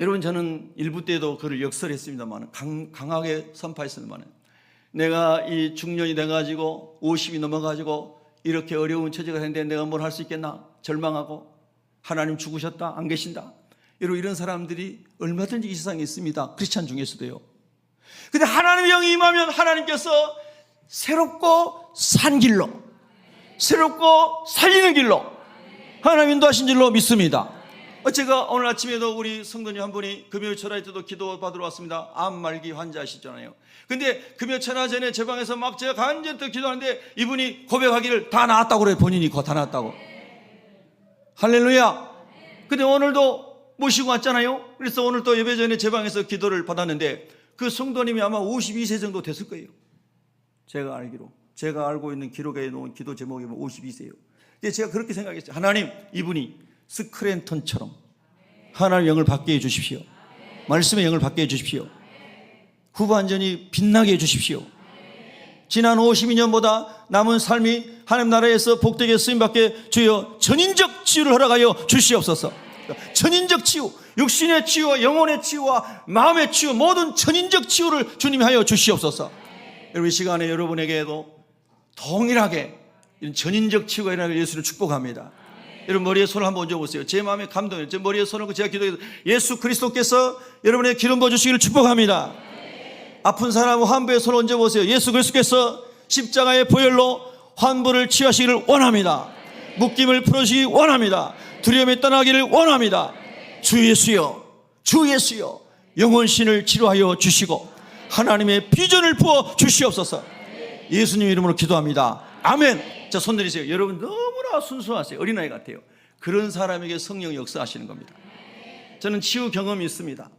여러분, 저는 일부 때도 그를 역설했습니다만 강하게 선파했습니다만 내가 이 중년이 돼가지고 50이 넘어가지고 이렇게 어려운 처지가 됐는데 내가 뭘 할 수 있겠나 절망하고 하나님 죽으셨다 안 계신다 이런 사람들이 얼마든지 이 세상에 있습니다. 크리스찬 중에서도요. 근데 하나님의 영이 임하면 하나님께서 새롭고 산 길로, 새롭고 살리는 길로 하나님 인도하신 줄로 믿습니다. 제가 오늘 아침에도 우리 성도님 한 분이 금요일 철회 때도 기도 받으러 왔습니다. 암 말기 환자시잖아요. 근데 금요 천하 전에 제 방에서 막 제가 간절히 기도하는데 이분이 고백하기를 다 나았다고 그래요. 본인이 다 나았다고. 할렐루야. 근데 오늘도 모시고 왔잖아요. 그래서 오늘 또 예배 전에 제 방에서 기도를 받았는데 그 성도님이 아마 52세 정도 됐을 거예요. 제가 알기로. 제가 알고 있는 기록에 놓은 기도 제목이 52세예요. 제가 그렇게 생각했어요. 하나님, 이분이 스크랜턴처럼 하나님의 영을 받게 해주십시오. 말씀의 영을 받게 해주십시오. 후반전이 빛나게 해주십시오. 지난 52년보다 남은 삶이 하나님 나라에서 복되게 쓰임받게 주여 전인적 치유를 허락하여 주시옵소서. 전인적 치유, 육신의 치유와 영혼의 치유와 마음의 치유, 모든 전인적 치유를 주님이 하여 주시옵소서. 여러분 이 시간에 여러분에게도 동일하게 이런 전인적 치유가 일어나길 예수를 축복합니다. 여러분 머리에 손을 한번 얹어보세요. 제 마음에 감동이에요. 제 머리에 손을 얹고 제가 기도해서 예수 그리스도께서 여러분의 기름 부어주시기를 축복합니다. 아픈 사람 환부에 손을 얹어보세요. 예수 그리스도께서 십자가의 보혈로 환부를 치유하시기를 원합니다. 묶임을 풀어주시기 원합니다. 두려움이 떠나기를 원합니다. 주 예수여, 주 예수여, 영혼신을 치료하여 주시고 하나님의 비전을 부어 주시옵소서. 예수님 이름으로 기도합니다. 아멘. 자, 손 내리세요. 여러분 너무나 순수하세요. 어린아이 같아요. 그런 사람에게 성령 역사하시는 겁니다. 저는 치유 경험이 있습니다.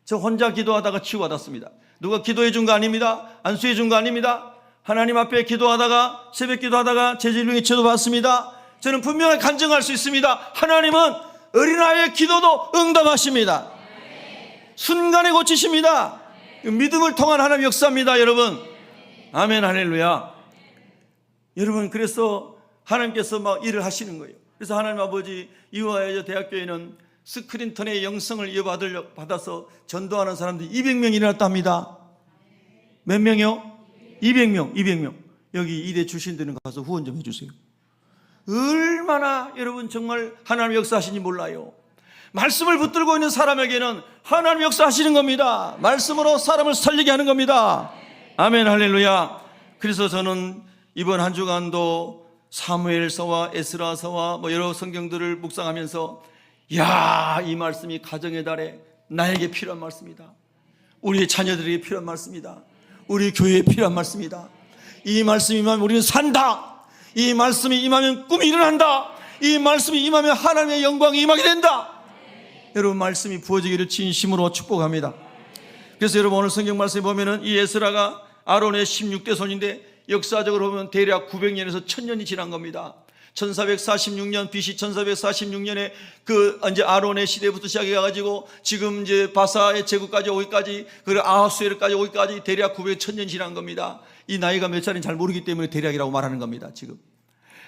저 혼자 기도하다가 치유받았습니다. 누가 기도해 준 거 아닙니다. 안수해 준 거 아닙니다. 하나님 앞에 기도하다가 새벽 기도하다가 제 질병에 치료받았습니다. 저는 분명히 간증할 수 있습니다. 하나님은 어린아이의 기도도 응답하십니다. 순간에 고치십니다. 믿음을 통한 하나님 역사입니다. 여러분 아멘 할렐루야. 여러분 그래서 하나님께서 막 일을 하시는 거예요. 그래서 하나님 아버지 이화여자 대학교에는 스크린턴의 영성을 이어받아서 전도하는 사람들이 200명이 일어났답니다. 몇 명이요? 200명. 여기 이대 출신들은 가서 후원 좀 해주세요. 얼마나 여러분 정말 하나님 역사하시는지 몰라요. 말씀을 붙들고 있는 사람에게는 하나님 역사하시는 겁니다. 말씀으로 사람을 살리게 하는 겁니다. 아멘 할렐루야. 그래서 저는 이번 한 주간도 사무엘서와 에스라서와 여러 성경들을 묵상하면서 야, 이 말씀이 가정의 달에 나에게 필요한 말씀이다. 우리의 자녀들에게 필요한 말씀이다. 우리 교회에 필요한 말씀이다. 이 말씀이 임하면 우리는 산다. 이 말씀이 임하면 꿈이 일어난다. 이 말씀이 임하면 하나님의 영광이 임하게 된다. 여러분 말씀이 부어지기를 진심으로 축복합니다. 그래서 여러분 오늘 성경 말씀에 보면은 이 에스라가 아론의 16대 손인데 역사적으로 보면 대략 900년에서 1000년이 지난 겁니다. 1446년 BC 1446년에 그 이제 아론의 시대부터 시작해 가지고 지금 이제 바사의 제국까지 오기까지 그리고 아하수에르까지 오기까지 대략 900, 1000년 지난 겁니다. 이 나이가 몇 살인지 잘 모르기 때문에 대략이라고 말하는 겁니다. 지금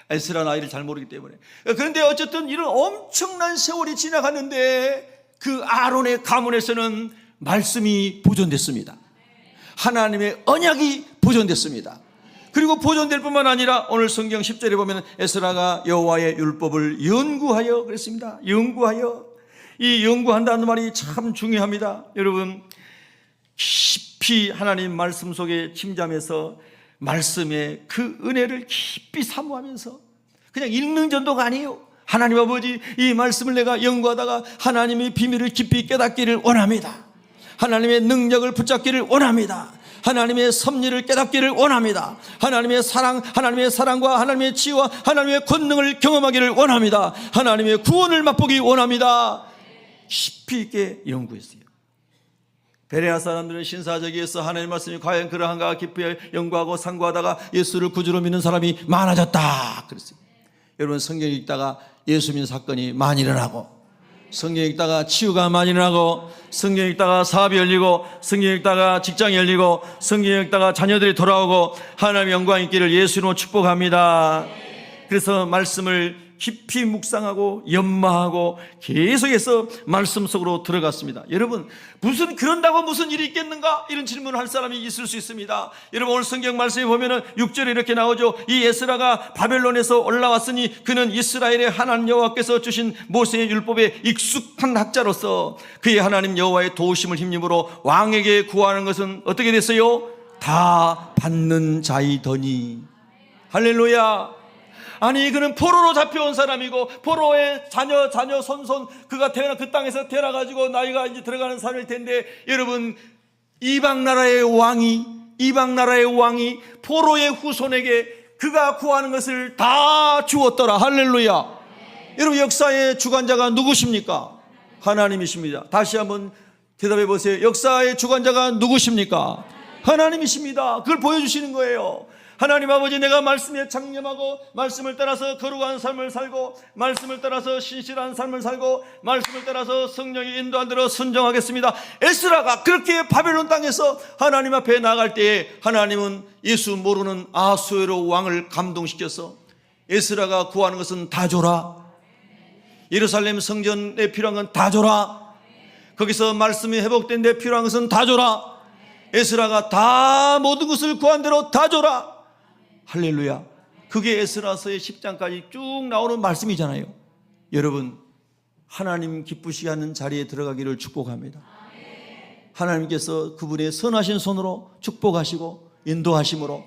에스라 나이를 잘 모르기 때문에. 그런데 어쨌든 이런 엄청난 세월이 지나갔는데 그 아론의 가문에서는 말씀이 보존됐습니다. 하나님의 언약이 보존됐습니다. 그리고 보존될 뿐만 아니라 오늘 성경 10절에 보면 에스라가 여호와의 율법을 연구하여 그랬습니다. 연구하여. 이 연구한다는 말이 참 중요합니다. 여러분 깊이 하나님 말씀 속에 침잠해서 말씀의 그 은혜를 깊이 사모하면서 그냥 읽는 정도가 아니에요. 하나님 아버지 이 말씀을 내가 연구하다가 하나님의 비밀을 깊이 깨닫기를 원합니다. 하나님의 능력을 붙잡기를 원합니다. 하나님의 섭리를 깨닫기를 원합니다. 하나님의 사랑, 하나님의 사랑과 하나님의 치유와 하나님의 권능을 경험하기를 원합니다. 하나님의 구원을 맛보기 원합니다. 깊이 있게 연구했어요. 베레아 사람들은 신사적이어서 하나님의 말씀이 과연 그러한가 깊이 연구하고 상고하다가 예수를 구주로 믿는 사람이 많아졌다 그랬어요. 여러분 성경 읽다가 예수 믿는 사건이 많이 일어나고 성경 읽다가 치유가 많이 일어나고 성경 읽다가 사업이 열리고 성경 읽다가 직장이 열리고 성경 읽다가 자녀들이 돌아오고 하나님의 영광 있기를 예수 이름으로 축복합니다. 그래서 말씀을 깊이 묵상하고 연마하고 계속해서 말씀 속으로 들어갔습니다. 여러분, 무슨 그런다고 무슨 일이 있겠는가? 이런 질문을 할 사람이 있을 수 있습니다. 여러분, 오늘 성경 말씀에 보면은 6절에 이렇게 나오죠. 이 에스라가 바벨론에서 올라왔으니 그는 이스라엘의 하나님 여호와께서 주신 모세의 율법에 익숙한 학자로서 그의 하나님 여호와의 도우심을 힘입으로 왕에게 구하는 것은 어떻게 됐어요? 다 받는 자이더니. 할렐루야. 아니, 그는 포로로 잡혀온 사람이고 포로의 자녀 손손 그가 태어나 그 땅에서 태어나가지고 나이가 이제 들어가는 사람일 텐데, 여러분, 이방 나라의 왕이 포로의 후손에게 그가 구하는 것을 다 주었더라. 할렐루야. 여러분, 역사의 주관자가 누구십니까? 하나님이십니다. 다시 한번 대답해 보세요. 역사의 주관자가 누구십니까? 하나님이십니다. 그걸 보여주시는 거예요. 하나님 아버지, 내가 말씀에 창념하고 말씀을 따라서 거룩한 삶을 살고 말씀을 따라서 신실한 삶을 살고 말씀을 따라서 성령이 인도한 대로 순종하겠습니다. 에스라가 그렇게 바벨론 땅에서 하나님 앞에 나갈 때에 하나님은 예수 모르는 아수에로 왕을 감동시켜서 에스라가 구하는 것은 다 줘라. 예루살렘 성전에 필요한 건 다 줘라. 거기서 말씀이 회복된 데 필요한 것은 다 줘라. 에스라가 다 모든 것을 구한 대로 다 줘라. 할렐루야. 그게 에스라서의 10장까지 쭉 나오는 말씀이잖아요. 여러분, 하나님 기쁘시게 하는 자리에 들어가기를 축복합니다. 하나님께서 그분의 선하신 손으로 축복하시고 인도하심으로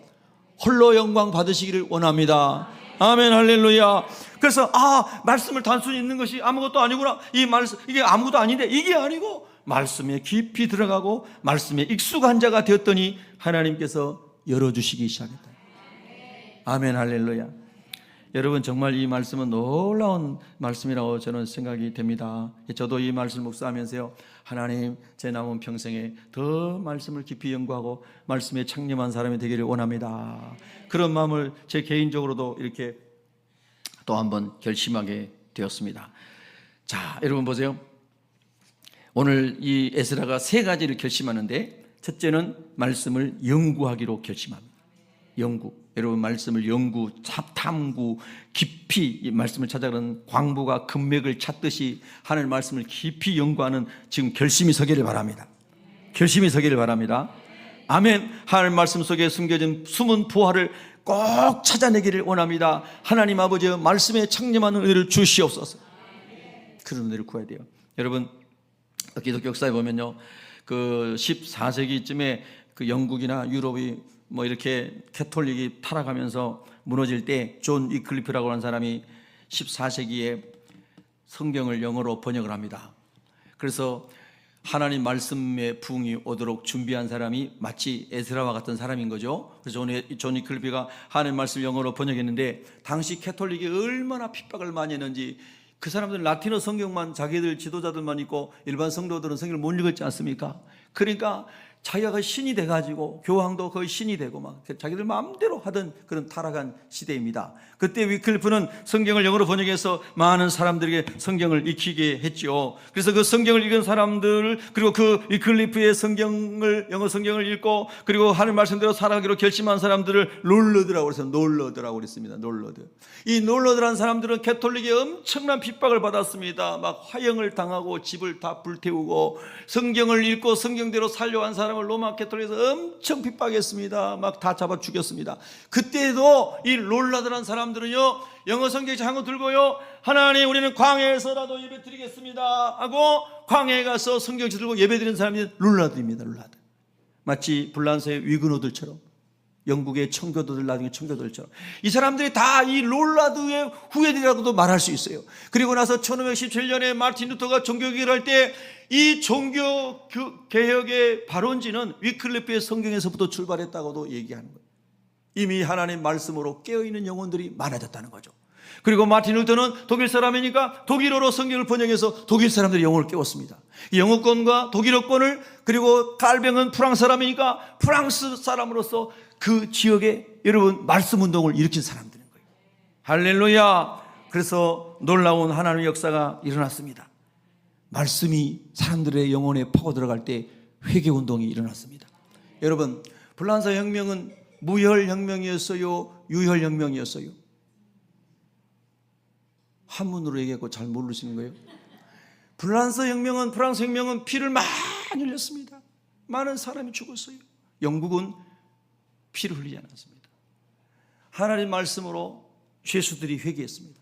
홀로 영광 받으시기를 원합니다. 아멘. 할렐루야. 그래서 말씀을 단순히 읽는 것이 아무것도 아니구나. 이 말씀, 이게 아무것도 아닌데, 이게 아니고 말씀에 깊이 들어가고 말씀에 익숙한 자가 되었더니 하나님께서 열어주시기 시작했다. 아멘. 할렐루야. 여러분, 정말 이 말씀은 놀라운 말씀이라고 저는 생각이 됩니다. 저도 이 말씀을 묵상하면서요, 하나님, 제 남은 평생에 더 말씀을 깊이 연구하고 말씀에 창념한 사람이 되기를 원합니다. 그런 마음을 제 개인적으로도 이렇게 또 한번 결심하게 되었습니다. 자, 여러분 보세요. 오늘 이 에스라가 세 가지를 결심하는데, 첫째는 말씀을 연구하기로 결심합니다. 연구. 여러분, 말씀을 연구, 탐구, 깊이 이 말씀을 찾아가는 광부가 금맥을 찾듯이 하나님 말씀을 깊이 연구하는 지금 결심이 서기를 바랍니다. 결심이 서기를 바랍니다. 아멘. 하나님 말씀 속에 숨겨진 숨은 부활을 꼭 찾아내기를 원합니다. 하나님 아버지의 말씀에 창념하는 은혜를 주시옵소서. 그런 은혜를 구해야 돼요. 여러분, 기독교 역사에 보면요, 그 14세기쯤에 그 영국이나 유럽이 뭐 이렇게 캐톨릭이 타락하면서 무너질 때 존 위클리프라고 하는 사람이 14세기에 성경을 영어로 번역을 합니다. 그래서 하나님 말씀의 부흥이 오도록 준비한 사람이 마치 에스라와 같은 사람인 거죠. 그래서 존 위클리프가 하나님 말씀을 영어로 번역했는데, 당시 캐톨릭이 얼마나 핍박을 많이 했는지, 그 사람들은 라틴어 성경만 자기들 지도자들만 읽고 일반 성도들은 성경을 못 읽었지 않습니까? 그러니까 자기가 거의 신이 돼가지고 교황도 거의 신이 되고 막 자기들 마음대로 하던 그런 타락한 시대입니다. 그때 위클리프는 성경을 영어로 번역해서 많은 사람들에게 성경을 익히게 했죠. 그래서 그 성경을 읽은 사람들, 그리고 그 위클리프의 영어 성경을 읽고 그리고 하나님 말씀대로 살아가기로 결심한 사람들을 롤러드라고 해서 놀러드라고 그랬습니다. 놀러드. 이 놀러드라는 사람들은 캐톨릭의 엄청난 핍박을 받았습니다. 막 화형을 당하고 집을 다 불태우고 성경을 읽고 성경대로 살려한 사람을 로마 캐톨릭에서 엄청 핍박했습니다. 막 다 잡아 죽였습니다. 그때도 이 롤러드라는 사람들은요, 영어 성경책 한 권 들고요, 하나님, 우리는 광야에서라도 예배 드리겠습니다 하고 광야에 가서 성경책 들고 예배 드리는 사람이 롤러드입니다. 롤러드. 마치 불란서의 위그노들처럼, 영국의 청교도들, 나중에 청교도들처럼 이 사람들이 다 이 롤라드의 후예들이라고도 말할 수 있어요. 그리고 나서 1517년에 마틴 루터가 종교개혁을 할 때 이 종교개혁의 발원지는 위클리프의 성경에서부터 출발했다고도 얘기하는 거예요. 이미 하나님 말씀으로 깨어있는 영혼들이 많아졌다는 거죠. 그리고 마틴 루터는 독일 사람이니까 독일어로 성경을 번역해서 독일 사람들의 영혼을 깨웠습니다. 영어권과 독일어권을, 그리고 칼뱅은 프랑스 사람이니까 프랑스 사람으로서 그 지역에 여러분 말씀 운동을 일으킨 사람들인 거예요. 할렐루야. 그래서 놀라운 하나님의 역사가 일어났습니다. 말씀이 사람들의 영혼에 파고 들어갈 때 회개 운동이 일어났습니다. 여러분, 불란서 혁명은 무혈 혁명이었어요? 유혈 혁명이었어요? 한문으로 얘기하고 잘 모르시는 거예요. 프랑스 혁명은 피를 많이 흘렸습니다. 많은 사람이 죽었어요. 영국은 피를 흘리지 않았습니다. 하나님 말씀으로 죄수들이 회개했습니다.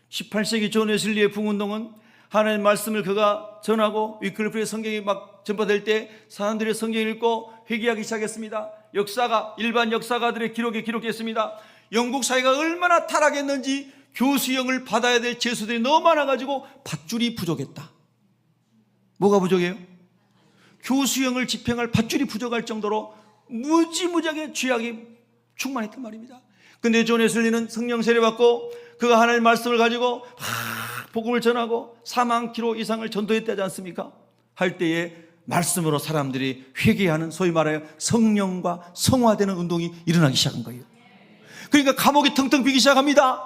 18세기 존 웨슬리의 부흥운동은 하나님 말씀을 그가 전하고 위클리프의 성경이 막 전파될 때 사람들이 성경 읽고 회개하기 시작했습니다. 역사가 일반 역사가들의 기록에 기록했습니다. 영국 사회가 얼마나 타락했는지 교수형을 받아야 될 죄수들이 너무 많아가지고 밧줄이 부족했다. 뭐가 부족해요? 교수형을 집행할 밧줄이 부족할 정도로 무지무지하게 죄악이 충만했단 말입니다. 근데 존 웨슬리는 성령 세례받고 그가 하나님의 말씀을 가지고 복음을 전하고 4만 킬로 이상을 전도했다지 않습니까? 할 때에 말씀으로 사람들이 회개하는 소위 말하여 성령과 성화되는 운동이 일어나기 시작한 거예요. 그러니까 감옥이 텅텅 비기 시작합니다.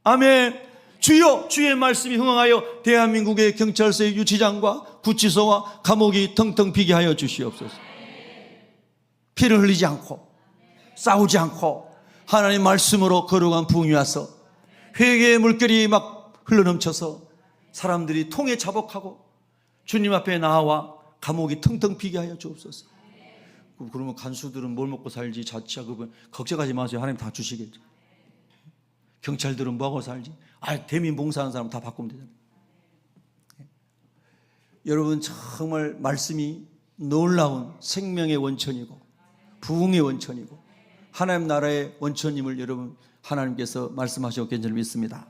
아멘. 주여, 주의 말씀이 흥황하여 대한민국의 경찰서의 유치장과 구치소와 감옥이 텅텅 비게 하여 주시옵소서. 피를 흘리지 않고 싸우지 않고 하나님 말씀으로 거룩한 부흥이 와서 회개의 물결이 막 흘러넘쳐서 사람들이 통에 자복하고 주님 앞에 나와 감옥이 텅텅 비게 하여 주옵소서. 그러면 간수들은 뭘 먹고 살지? 자취하고 걱정하지 마세요. 하나님 다 주시겠죠. 경찰들은 뭐하고 살지? 대민 봉사하는 사람 다 바꾸면 되잖아요. 여러분, 정말 말씀이 놀라운 생명의 원천이고 부흥의 원천이고 하나님 나라의 원천임을 여러분 하나님께서 말씀하셨겠는 줄 믿습니다.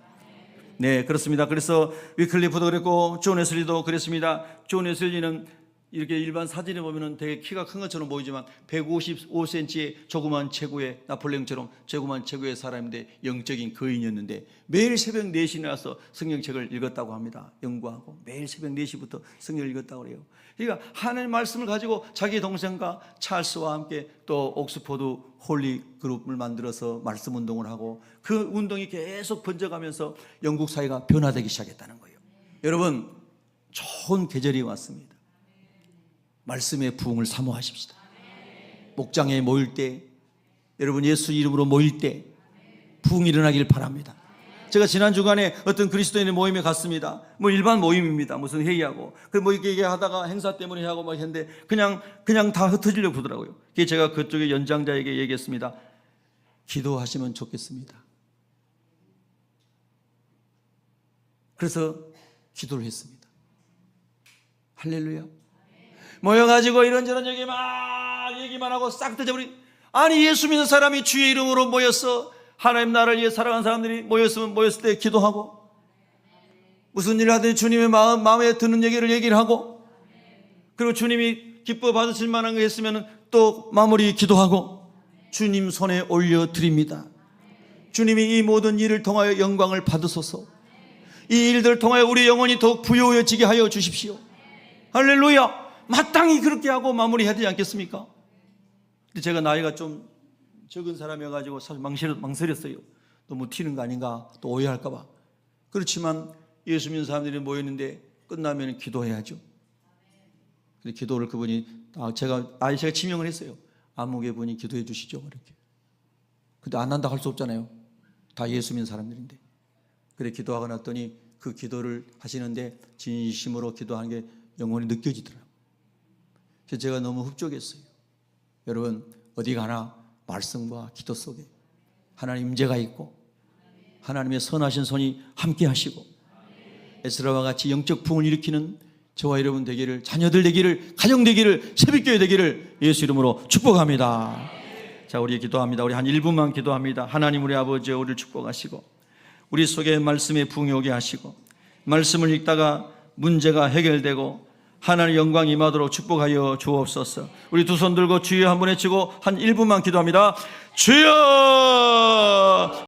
네, 그렇습니다. 그래서 위클리프도 그랬고 존 웨슬리도 그랬습니다. 존 웨슬리는 이렇게 일반 사진에 보면은 되게 키가 큰 것처럼 보이지만 155cm의 조그만 체구의 나폴레옹처럼 조그만 체구의 사람인데 영적인 거인이었는데 매일 새벽 4시에 나와서 성경책을 읽었다고 합니다. 연구하고 매일 새벽 4시부터 성경을 읽었다고 그래요. 그러니까 하나님의 말씀을 가지고 자기 동생과 찰스와 함께 또 옥스포드 홀리 그룹을 만들어서 말씀 운동을 하고 그 운동이 계속 번져가면서 영국 사회가 변화되기 시작했다는 거예요. 여러분, 좋은 계절이 왔습니다. 말씀의 부흥을 사모하십시다. 목장에 모일 때, 여러분 예수 이름으로 모일 때 부흥이 일어나길 바랍니다. 제가 지난 주간에 어떤 그리스도인의 모임에 갔습니다. 뭐 일반 모임입니다. 무슨 회의하고 뭐 이렇게 얘기하다가 행사 때문에 하고 막 했는데 그냥 다 흩어지려고 그러더라고요. 그래서 제가 그쪽에 연장자에게 얘기했습니다. 기도하시면 좋겠습니다. 그래서 기도를 했습니다. 할렐루야. 모여가지고 이런저런 얘기만 하고 싹 뜯어버린. 아니, 예수 믿는 사람이 주의 이름으로 모여서 하나님 나라를 위해 살아가는 사람들이 모였을 때 기도하고 무슨 일을 하든지 주님의 마음에 드는 얘기를 하고 그리고 주님이 기뻐 받으실 만한 거 했으면 또 마무리 기도하고 주님 손에 올려드립니다. 주님이 이 모든 일을 통하여 영광을 받으소서. 이 일들을 통하여 우리 영혼이 더욱 부유해지게 하여 주십시오. 할렐루야. 마땅히 그렇게 하고 마무리해야 되지 않겠습니까? 근데 제가 나이가 좀 적은 사람이어가지고 사실 망설였어요. 너무 튀는 거 아닌가 또 오해할까 봐. 그렇지만 예수 믿는 사람들이 모였는데 끝나면 기도해야죠. 근데 기도를 그분이 제가 지명을 했어요. 아무개 분이 기도해 주시죠 이렇게. 근데 안 한다 할 수 없잖아요. 다 예수 믿는 사람들인데. 그래 기도하고 났더니 그 기도를 하시는데 진심으로 기도하는 게 영혼이 느껴지더라고요. 그래서 제가 너무 흡족했어요. 여러분 어디 가나 말씀과 기도 속에 하나님 임재가 있고 하나님의 선하신 손이 함께 하시고 에스라와 같이 영적 부흥을 일으키는 저와 여러분 되기를, 자녀들 되기를, 가정 되기를, 새벽교회 되기를 예수 이름으로 축복합니다. 자, 우리 기도합니다. 우리 한 1분만 기도합니다. 하나님 우리 아버지, 우리를 축복하시고 우리 속에 말씀의 부흥이 오게 하시고 말씀을 읽다가 문제가 해결되고 하나님의 영광이 임하도록 축복하여 주옵소서. 우리 두 손 들고 주여 한번 외치고 한 1분만 기도합니다. 주여!